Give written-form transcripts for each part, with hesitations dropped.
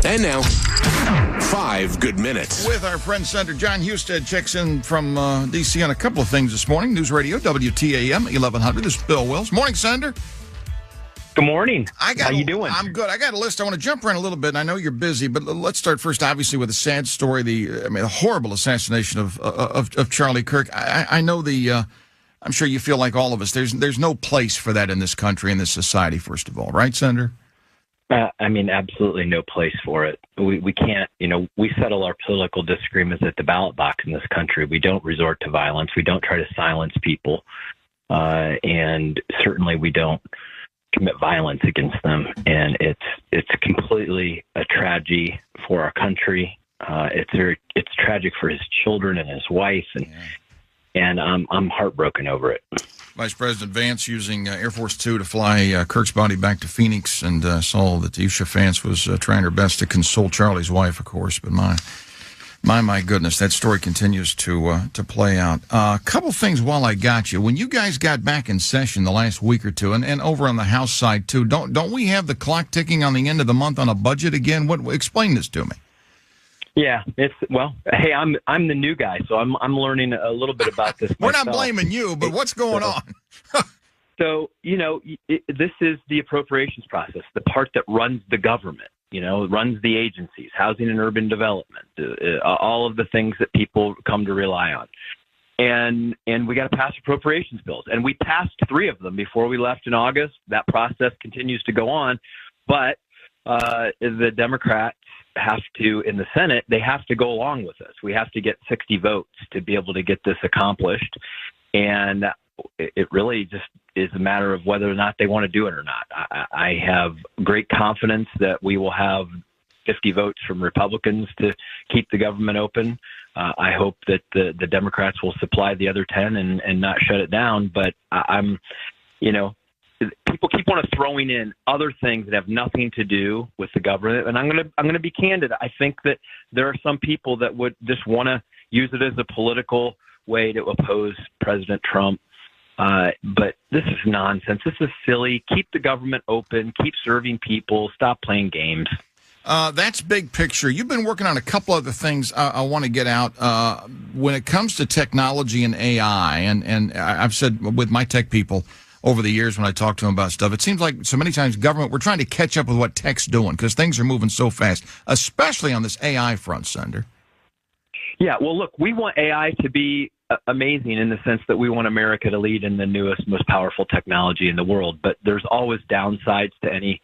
And now, 5 good minutes. With our friend Senator John Husted checks in from D.C. on a couple of things this morning. News Radio, WTAM, 1100. This is Bill Wills. Morning, Senator. Good morning. How you doing? I'm good. I got a list. I want to jump around a little bit, and I know you're busy, but let's start first, obviously, with a sad story, the horrible assassination of Charlie Kirk. I know I'm sure you feel like all of us, there's no place for that in this country, in this society, first of all. Right, Senator? Absolutely no place for it. We can't, we settle our political disagreements at the ballot box in this country. We don't resort to violence. We don't try to silence people. And certainly we don't commit violence against them. And it's completely a tragedy for our country. It's tragic for his children and his wife. And I'm heartbroken over it. Vice President Vance using Air Force Two to fly Kirk's body back to Phoenix, and saw that Isha Vance was trying her best to console Charlie's wife, of course. But my goodness, that story continues to play out. A couple things while I got you. When you guys got back in session the last week or two, and over on the House side too, don't we have the clock ticking on the end of the month on a budget again? Explain this to me. Yeah, hey, I'm the new guy, so I'm learning a little bit about this. We're not blaming you, but what's going on? So, this is the appropriations process, the part that runs the government, runs the agencies, housing and urban development, all of the things that people come to rely on. And we got to pass appropriations bills. And we passed 3 of them before we left in August. That process continues to go on. But the Democrats have to, in the Senate, they have to go along with us. We have to get 60 votes to be able to get this accomplished. And it really just is a matter of whether or not they want to do it or not. I have great confidence that we will have 50 votes from Republicans to keep the government open. I hope that the Democrats will supply the other 10 and not shut it down. But people keep on throwing in other things that have nothing to do with the government, and I'm gonna be candid. I think that there are some people that would just want to use it as a political way to oppose President Trump. But this is nonsense. This is silly. Keep the government open. Keep serving people. Stop playing games. That's big picture. You've been working on a couple other things I want to get out. When it comes to technology and AI, and I've said with my tech people over the years when I talk to them about stuff, it seems like so many times government, we're trying to catch up with what tech's doing because things are moving so fast, especially on this AI front, Senator. Yeah, well, look, we want AI to be amazing in the sense that we want America to lead in the newest, most powerful technology in the world. But there's always downsides to any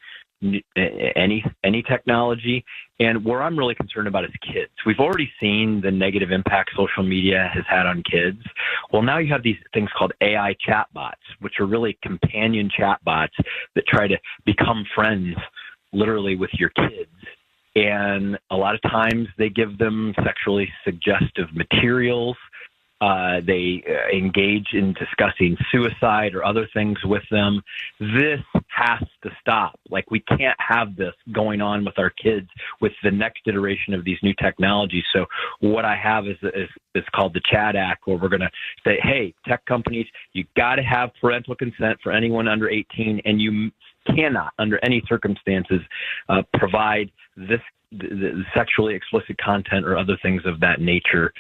technology. And where I'm really concerned about is kids. We've already seen the negative impact social media has had on kids. Well, now you have these things called AI chatbots, which are really companion chatbots that try to become friends literally with your kids. And a lot of times they give them sexually suggestive materials. They engage in discussing suicide or other things with them. This has to stop. Like, we can't have this going on with our kids with the next iteration of these new technologies. So what I have is called the Chat Act, where we're going to say, hey, tech companies, you got to have parental consent for anyone under 18, and you cannot, under any circumstances, provide the sexually explicit content or other things of that nature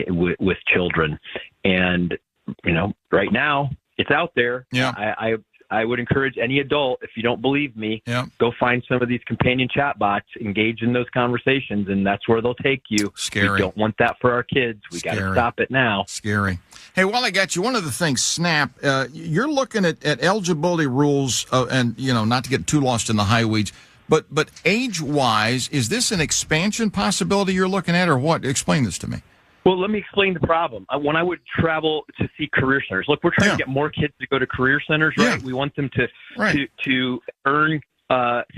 with children. And right now it's out there. Yeah. I would encourage any adult, if you don't believe me, go find some of these companion chatbots, engage in those conversations, and that's where they'll take you. Scary. We don't want that for our kids. We got to stop it now. Scary. Hey, while I got you, one of the things, Snap, you're looking at eligibility rules, and not to get too lost in the high weeds, but age-wise, is this an expansion possibility you're looking at, or what? Explain this to me. Well, let me explain the problem. When I would travel to see career centers, look, we're trying to get more kids to go to career centers, right? We want them to earn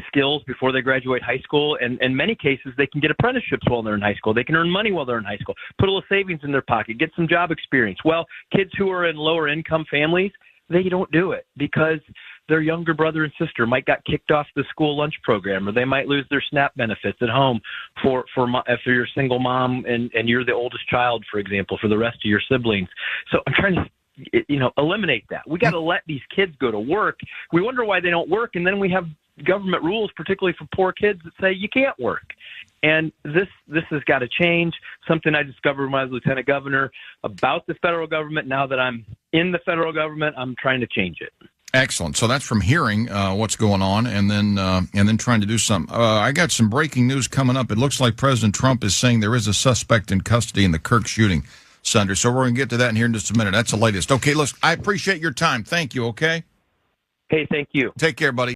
skills before they graduate high school. And in many cases, they can get apprenticeships while they're in high school. They can earn money while they're in high school, put a little savings in their pocket, get some job experience. Well, kids who are in lower income families, they don't do it because their younger brother and sister might got kicked off the school lunch program, or they might lose their SNAP benefits at home if you're a single mom and you're the oldest child, for example, for the rest of your siblings. So I'm trying to eliminate that. We got to let these kids go to work. We wonder why they don't work, and then we have government rules, particularly for poor kids, that say you can't work. And this has got to change. Something I discovered when I was lieutenant governor about the federal government. Now that I'm in the federal government, I'm trying to change it. Excellent. So that's from hearing what's going on and then trying to do something. I got some breaking news coming up. It looks like President Trump is saying there is a suspect in custody in the Kirk shooting, Senator. So we're going to get to that in here in just a minute. That's the latest. Okay, look, I appreciate your time. Thank you, okay? Hey, thank you. Take care, buddy.